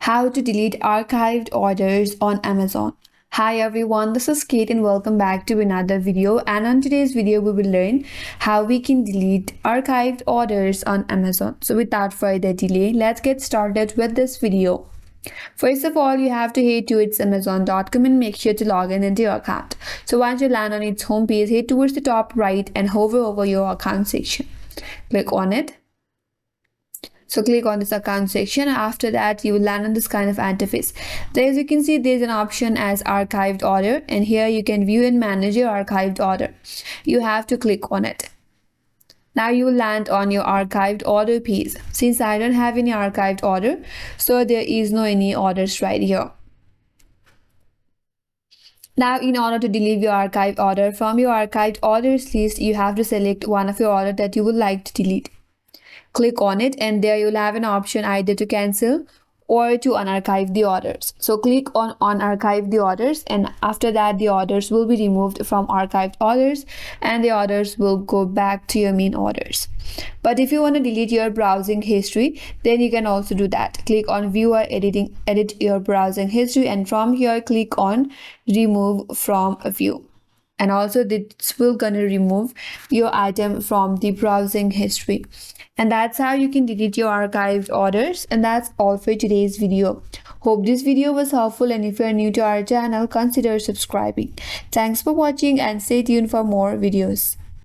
How to delete archived orders on Amazon. Hi everyone, this is Kate and welcome back to another video. And on today's video, we will learn how we can delete archived orders on Amazon. So without further delay, let's get started with this video. First of all, you have to head to its amazon.com and make sure to log in into your account. So once you land on its homepage, head towards the top right and hover over your account section. Click on it. So click on this account section. After that, you will land on this kind of interface. There, as you can see, there's an option as archived order, and here you can view and manage your archived order. You have to click on it. Now you will land on your archived order page. Since I don't have any archived order, so there is no any orders right here. Now, in order to delete your archived order from your archived orders list, you have to select one of your order that you would like to delete. Click on it, and there you'll have an option either to cancel or to unarchive the orders. So click on unarchive the orders, and after that the orders will be removed from archived orders and the orders will go back to your main orders. But if you want to delete your browsing history, then you can also do that. Click on view or edit your browsing history, and from here click on remove from view. And also this will gonna remove your item from the browsing history. And that's how you can delete your archived orders. And that's all for today's video. Hope this video was helpful, and if you are new to our channel, consider subscribing. Thanks for watching and stay tuned for more videos.